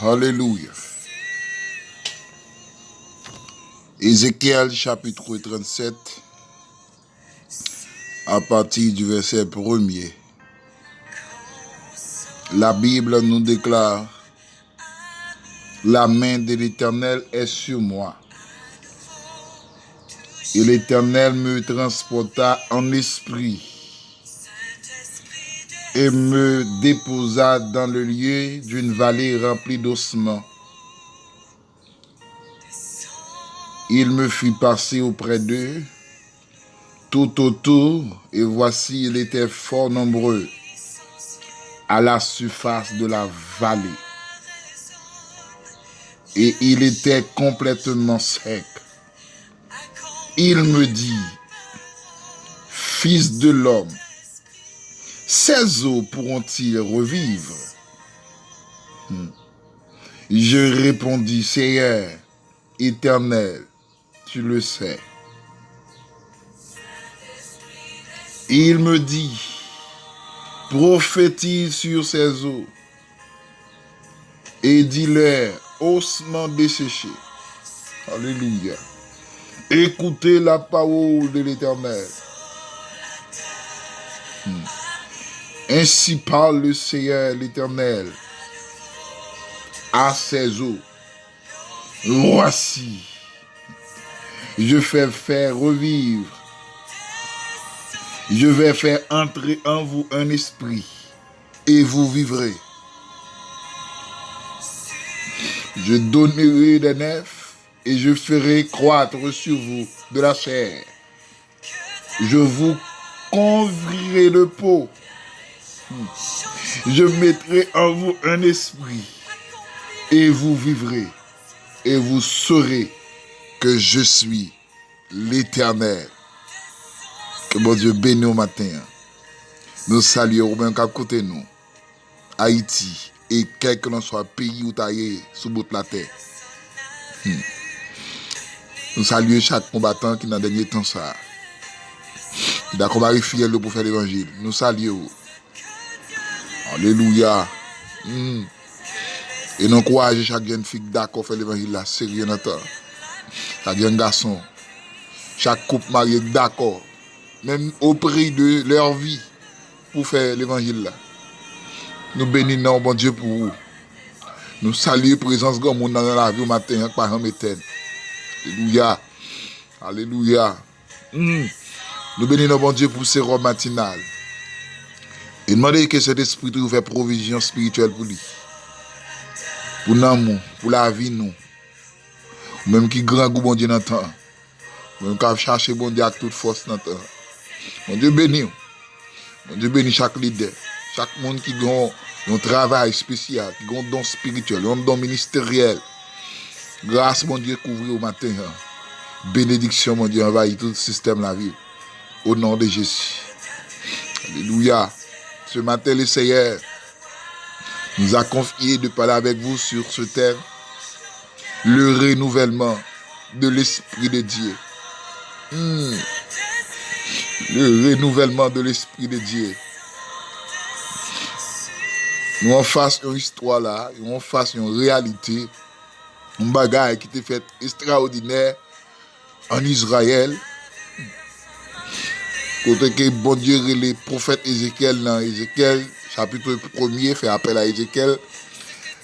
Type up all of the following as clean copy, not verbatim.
Alléluia. Ézéchiel chapitre 37, à partir du verset 1er. La Bible nous déclare: la main de l'Éternel est sur moi. Et l'Éternel me transporta en esprit et me déposa dans le lieu d'une vallée remplie d'ossements. Il me fit passer auprès d'eux tout autour, et voici, ils étaient fort nombreux à la surface de la vallée. Et il était complètement sec. Il me dit: fils de l'homme, ces eaux pourront-ils revivre? Je répondis: Seigneur Éternel, tu le sais. Il me dit: prophétise sur ces eaux et dis-leur, ossements desséchés. Alléluia. Écoutez la parole de l'Éternel. Ainsi parle le Seigneur l'Éternel à ces eaux. Voici, je fais faire revivre. Je vais faire entrer en vous un esprit et vous vivrez. Je donnerai des nefs et je ferai croître sur vous de la chair. Je vous couvrirai de peau. Je mettrai en vous un esprit et vous vivrez. Et vous saurez que je suis l'Éternel. Que mon Dieu bénisse au matin. Nous saluons même qu'à côté de nous, Haïti, et quel que soit pays où tu es sous bout de la terre. Nous saluons chaque combattant qui dans le dernier temps ça. D'accord, va fier pour faire l'évangile. Nous saluons. Alléluia. Et nous encourageons chaque jeune fille d'accord faire l'évangile là, sérieux dans le temps. Chaque jeune garçon, chaque couple marié d'accord, même au prix de leur vie, pour faire l'évangile là. Nous bénissons bon Dieu pour vous. Nous saluons la présence de monde dans la vie au matin, par exemple, Alléluia. Alléluia. Nous bénissons bon Dieu pour ces robes matinales. Et demandez que cet esprit nous fait provision spirituelle pour lui. Pour nous, pour la vie nous. Même qui grand goût bon Dieu dans le temps. Même qui chercher bon Dieu avec toute force dans le temps. Mon Dieu bénit. Mon Dieu bénit chaque leader. Chaque monde qui a un travail spécial, qui a un don spirituel, un don ministériel. Grâce mon Dieu couvrir au matin. Bénédiction mon Dieu envahit tout le système de la vie. Au nom de Jésus. Alléluia. Ce matin le Seigneur nous a confié de parler avec vous sur ce thème, le renouvellement de l'Esprit de Dieu. Le renouvellement de l'Esprit de Dieu. Nous en faisons une histoire là, nous en faisons une réalité, un bagage qui était fait extraordinaire en Israël. Côté que bon Dieu les prophètes Ézéchiel dans Ézéchiel chapitre 1er fait appel à Ézéchiel.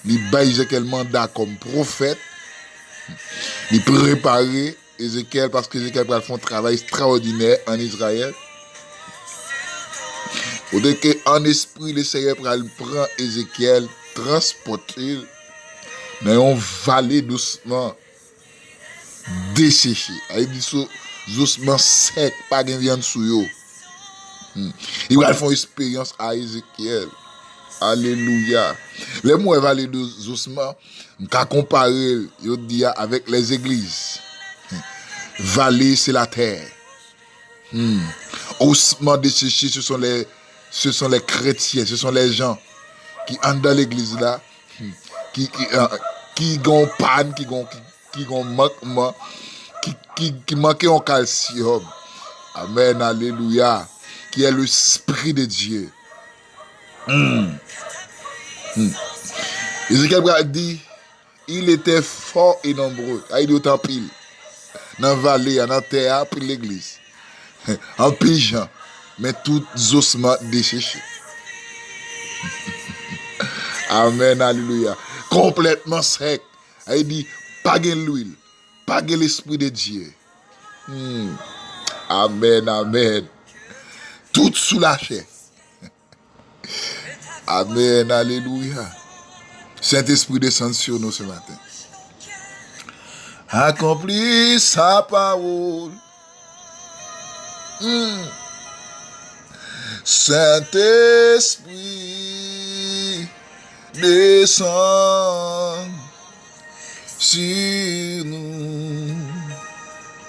Il bat Ézéchiel mandat comme prophète. Il prépare Ézéchiel parce que Ézéchiel va faire un travail extraordinaire en Israël. Côté que en esprit le Seigneur prend Ézéchiel, transporter dans une vallée doucement desséchée. Il dit doucement sec, pas de viande sous yo. Il va faire une expérience à Ézéchiel. Alléluia. Les mots vallée doucement, on peut comparer avec les églises. Vallée, c'est la terre. Ossements desséchés, ce sont les chrétiens, ce sont les gens qui entrent dans l'église là, qui ont panne, qui ont manquement, qui manquent en calcium. Amen, alléluia. Qui est l'Esprit de Dieu. Ézéchiel dit, il était fort et nombreux. Il est autant pile. Dans la vallée, dans la terre, puis l'église. En pigeon. Mais tout ossements desséchés. Amen, alléluia. Complètement sec. Il dit, pas de l'huile, pas de l'esprit de Dieu. Amen, amen. Tout sous la chair. Amen, alléluia. Saint-Esprit descend sur nous ce matin. Accomplis sa parole. Saint-Esprit descend sur nous.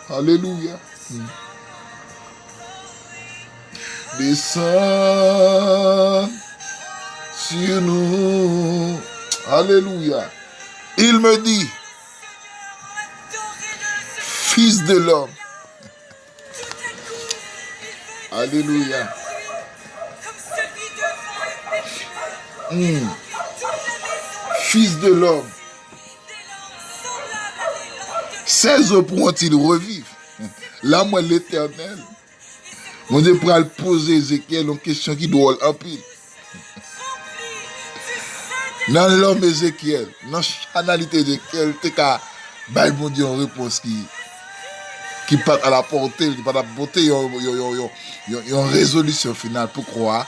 Alléluia. Descend sur nous. Alléluia. Il me dit, Fils de l'homme. Alléluia. Fils de l'homme. Ces eaux pourront-ils revivre? Là, moi, l'Éternel. Mon Dieu pourra poser Ézéchiel une question qui doit en pile. Dans l'homme Ézéchiel, dans la chanalité Ézéchiel, tu as mon Dieu une réponse qui part à la portée, qui part à la beauté, une résolution finale pour croire.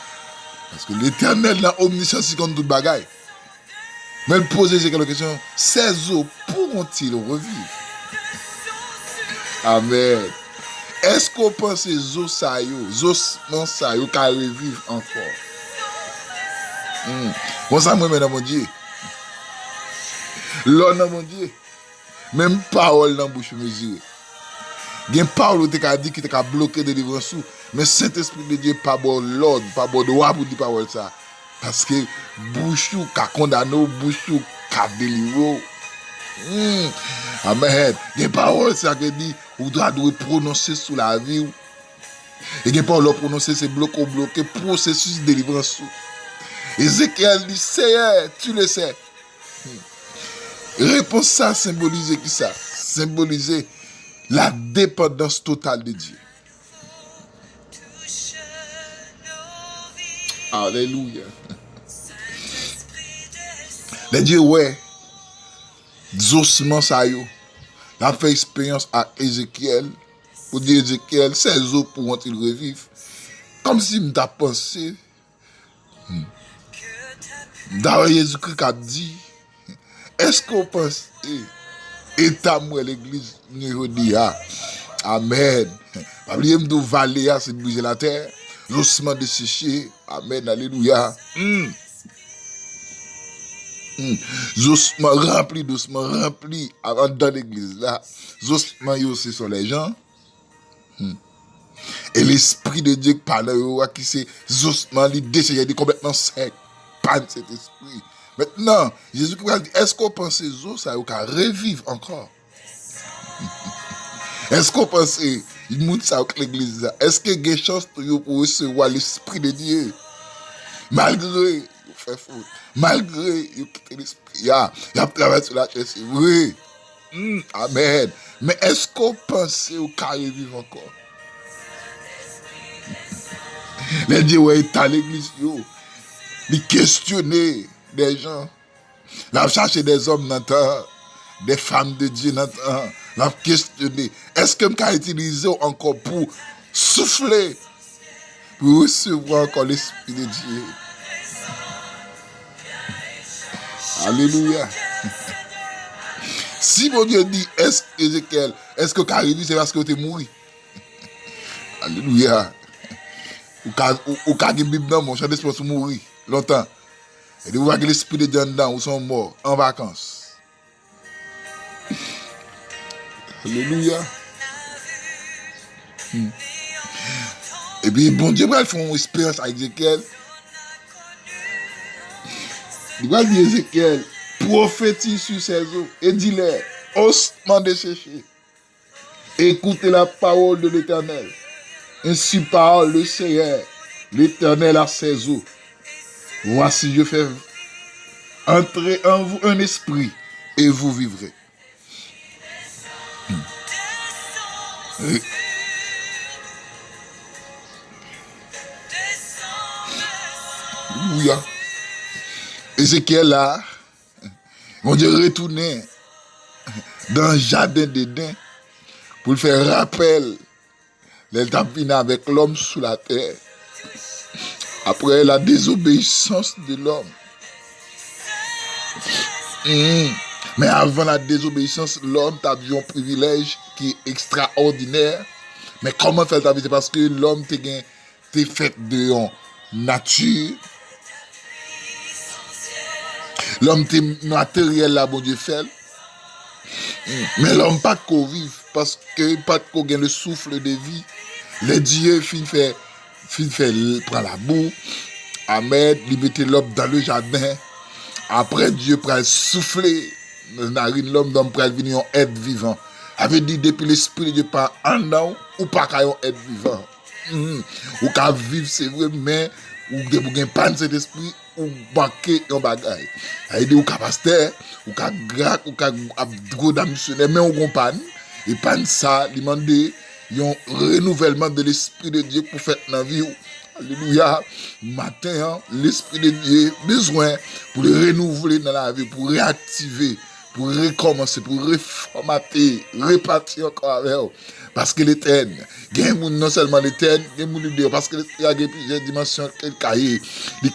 Parce que l'Éternel n'a omniscience contre toute bagaille. Mais il pose Ézéchiel la question, ces eaux pourront-ils revivre? Amen. Est-ce qu'on pense aux eaux ça yo, qu'à revivre encore? Bon, ça, moi, dans mon Dieu. L'homme dans mon Dieu. Même parole dans la bouche mesurée. Il y a une parole qui a dit qu'il a bloqué de délivrance. Mais Saint-Esprit de Dieu, pas bon l'ordre, pas bon droit pour dire parole ça. Parce que bouche qui a condamné, bouche qui a délivré. Amen. Il y a une parole qui dit ou doit prononcer sous la vie. Et il y a une parole prononcer, c'est bloqué, processus de délivrance. Ézéchiel dit, Seigneur, tu le sais. Réponse ça, symboliser qui ça? Symboliser la dépendance totale de Dieu. Alléluia. Les Dieu, ouais, ossements ça yo. La fait expérience à Ézéchiel. Pour dire Ézéchiel, ces eaux pourront-ils revivre? Comme si m'ta pensé. D'ailleurs, Jésus-Christ a dit, est-ce qu'on pense, état moi l'église, nous dit, amen. Pas oublier de valer, c'est bouger la terre, l'ossement desséché, amen, alléluia. Ossements remplis, d'ossements remplis, dans l'église là, ossements c'est sur les gens. Et l'esprit de Dieu qui parle, qui c'est ossements, il desséché, il est complètement sec. Pas de cet esprit. Maintenant, Jésus-Christ a dit, est-ce qu'on pense aux eaux, ça va revivre encore? Est-ce qu'on pense, il monte ça avec l'église, est-ce qu'il y a des chances pour recevoir l'esprit de Dieu? Malgré, il fait faute. Malgré, il quitte l'esprit. Il a travaillé sur la chair, c'est vrai. Amen. Mais est-ce qu'on pense au cas revivre encore? Les dieux, ouais, il à l'église, yo. Il questionner des gens. Il chercher des hommes dans le temps, des femmes de Dieu dans le temps. Il questionner. Est-ce que je peux utiliser encore pour souffler, pour recevoir encore l'Esprit de Dieu? Alléluia. Si mon Dieu dit, Ézéchiel, est-ce que Caribie, c'est parce que tu es mort? Alléluia. Ou quand tu Bible dans mon champ d'espoir, tu mourir longtemps. Et de voir que l'esprit de Dieu dedans, ou sont morts en vacances. Alléluia. Et puis, bon Dieu, il faut une expérience avec Ézéchiel. Il va dire Ézéchiel, prophétise sur ses eaux et dis-leur, ossements desséchés, écoutez la parole de l'Éternel. Ainsi parle le Seigneur, l'Éternel à ses eaux. Voici, je fais entrer en vous un esprit et vous vivrez. Oui. Alléluia. Ézéchiel là, mon Dieu retourner dans le jardin d'Éden pour le faire rappel. Elle t'a fini avec l'homme sous la terre. Après la désobéissance de l'homme. Mais avant la désobéissance, l'homme t'a vu un privilège qui est extraordinaire. Mais comment faire ta vie? C'est parce que l'homme t'es fait de nature. L'homme t'es matériel là, bon Dieu fait. Mais l'homme pas qu'on vive parce que pas qu'on gagne le souffle de vie. Les dieux fin fait prend la boue. Ahmed, il mettait l'homme dans le jardin. Après Dieu prend souffler dans la narine l'homme d'homme prend venir un être vivant. Avait dit depuis l'esprit de Dieu pas en an ou pas qu'un être vivant. Ou qu'à vivre c'est vrai mais ou de pas de cet esprit ou manquer un bagage. Il dit ou qu'à pasteur ou qu'à grâce ou qu'à gros dame missionnaire mais on comprend et pas ça il demande un renouvellement de l'esprit de Dieu pour faire dans la vie. Alléluia. Matin, l'esprit de Dieu besoin pour le renouveler dans la vie, pour réactiver, pour recommencer, pour reformater, repartir encore avec eux. Parce que l'éternel, non seulement l'éternel, parce que il y a plusieurs dimensions qu'il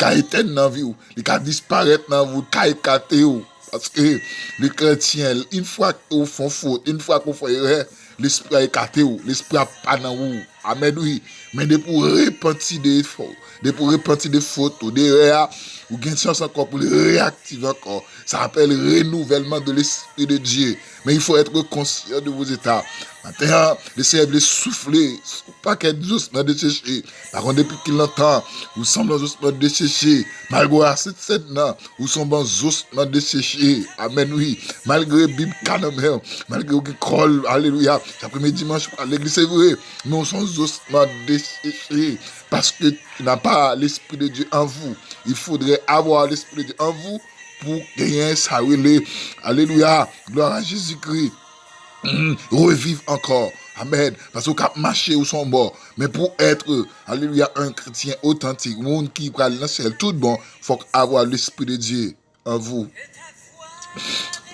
a éteindre dans la vie, il a disparaître dans la vie, il a écarté. Parce que les chrétiens, une fois qu'ils font faute, une fois qu'ils font erreur, l'esprit a écarté, l'esprit a pas dans vous. Amen, oui. Mais de pour repentir des fautes, de pour repentir des fautes, des erreurs, ou gain chance encore pour le réactiver encore. Ça s'appelle renouvellement de l'esprit de Dieu. Mais il faut être conscient de vos états. Maintenant, laissez les souffler, pas qu'être justement desséché. Par contre, depuis qu'il l'entend, vous semblez justement desséché. Malgré cette scène, vous semblez justement desséché. Amen, oui. Malgré Bible canon, malgré que croll, alléluia. Chaque premier dimanche, à l'église, c'est vrai. Mais on sont justement desséché. Parce que tu n'as pas l'esprit de Dieu en vous. Il faudrait avoir l'esprit de Dieu en vous pour gagner ça. Alléluia. Gloire à Jésus-Christ. Revivre encore. Amen. Parce qu'on a marché au son bord. Mais pour être, alléluia, un chrétien authentique, monde qui parle dans le ciel, tout bon, il faut avoir l'esprit de Dieu en vous.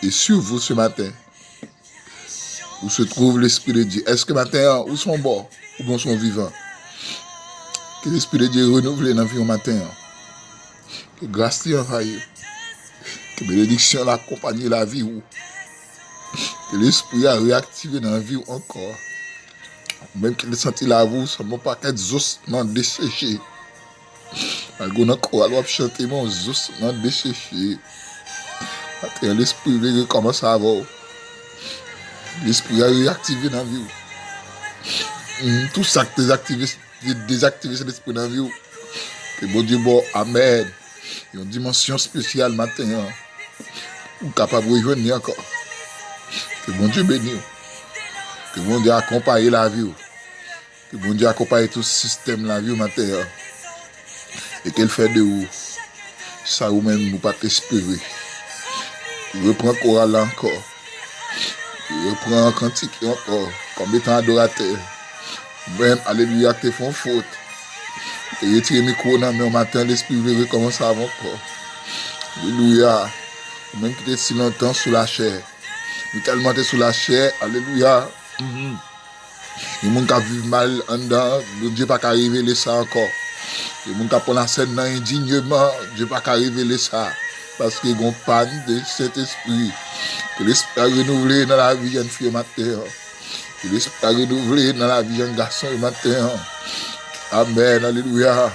Et sur vous ce matin, où se trouve l'esprit de Dieu? Est-ce que matin, où sont morts, ou bien sont vivants? Que l'esprit de Dieu renouvelé dans la vie au matin. Que grâce t'y envahisse. Que bénédiction l'accompagne la vie. Que l'esprit a réactivé dans la vie encore. Même qu'il ait senti la vie, ça ne va pas être ossements desséchés. Malgré notre corps, alors chanter mon ossements desséchés. L'esprit recommence à avoir. L'esprit a réactivé dans la vie. Tout ça que désactivé cet esprit dans la vie. Que bon Dieu, bon, amen. Il y a une dimension spéciale matin. Ou capable de rejoindre encore. Que bon Dieu bénisse. Que bon Dieu accompagne la vie. Que bon Dieu accompagne tout le système de la vie matin. Et qu'elle fait de vous. Ça ou même vous pas espérer. Reprends chorale encore. Reprends cantique encore. Comme étant adorateur. Même, alléluia, te font faute. Te retire mes micro dans le matin, l'esprit veut recommencer avant encore. Alléluia. Même qui était si longtemps sous la chair. Mais tellement t'es sous la chair, alléluia. Les gens qui vivent mal en dedans, Dieu n'a pas révéler ça encore. Les gens qui prennent la scène indignement, Dieu n'a pas révéler ça. Parce qu'il y a une panne de cet esprit. Que l'esprit a renouvelé dans la vie d'une fille matin. Que l'esprit a renouvelé dans la vie d'un garçon matin. Amen, alléluia.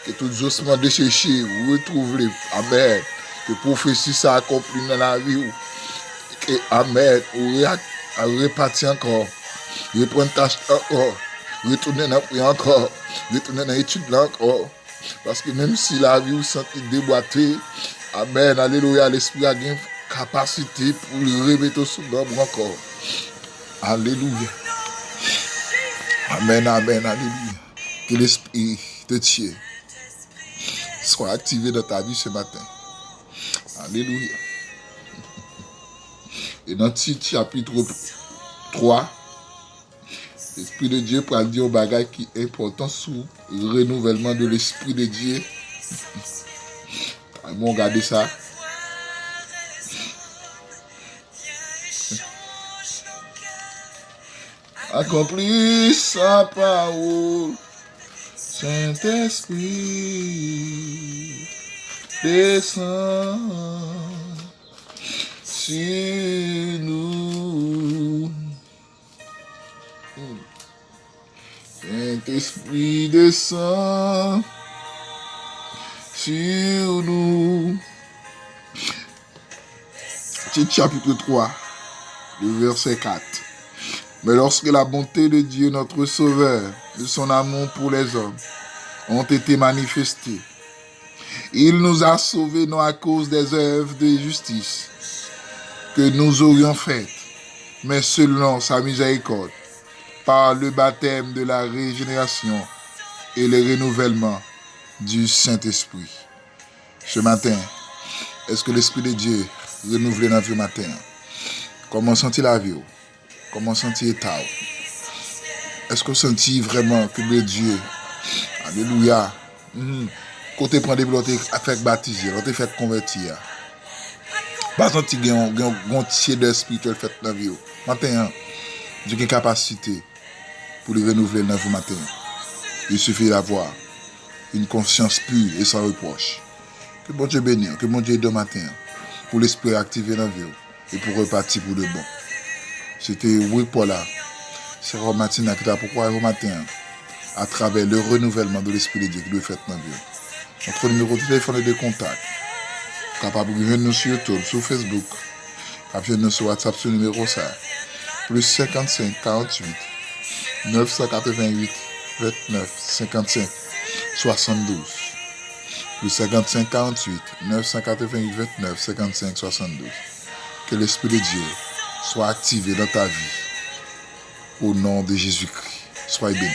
Que tout ossements desséchés, vous retrouvez. Amen. Que prophétie ça accomplit dans la vie. Que, amen. Vous repartir encore. Reprendre tâche encore. Retourner dans la prière encore. Retourner dans l'étude encore. Parce que même si la vie vous sentez déboîtée, amen, alléluia, l'esprit a une capacité pour le remettre sous l'ombre encore. Alléluia. Amen, amen, alléluia. Que l'esprit de Dieu soit activé dans ta vie ce matin. Alléluia. Et dans Tite chapitre 3, l'Esprit de Dieu pour dire au bagage qui est important sous le renouvellement de l'Esprit de Dieu. Bon, regardez ça. Accomplis sa parole, Saint-Esprit, descend sur nous. Saint-Esprit, descend sur nous. Tite chapitre 3, le verset 4. Mais lorsque la bonté de Dieu, notre Sauveur, de son amour pour les hommes, ont été manifestées, il nous a sauvés non à cause des œuvres de justice que nous aurions faites, mais selon sa miséricorde, par le baptême de la régénération et le renouvellement du Saint-Esprit. Ce matin, est-ce que l'Esprit de Dieu renouvelle notre vie matin? Comment sent-il la vie? Comment sentir l'état? Est-ce que vous sentez vraiment que le Dieu, alléluia, côté prend des blocs, a fait baptiser, a fait convertir? Pas senti qu'il y a un tiers d'esprit fait dans la vie. Maintenant, Dieu a une capacité pour le renouveler dans vous matin. Il suffit d'avoir une conscience pure et sans reproche. Que bon Dieu bénisse, que bon Dieu aide matin pour l'esprit activé dans la vie et pour repartir pour le bon. C'était oui pour là. C'est Romatina qui t'a pourquoi au matin à travers le renouvellement de l'Esprit de Dieu qui doit faire dans la vie. Notre numéro de téléphone est de contact. Capable de venir nous sur YouTube, sur Facebook. Capable de venir sur WhatsApp sur le numéro ça. Plus 55 48 988 29 55 72. Plus 55 48 988 29 55 72. Que l'Esprit de Dieu soit activé dans ta vie. Au nom de Jésus-Christ. Soyez bénis.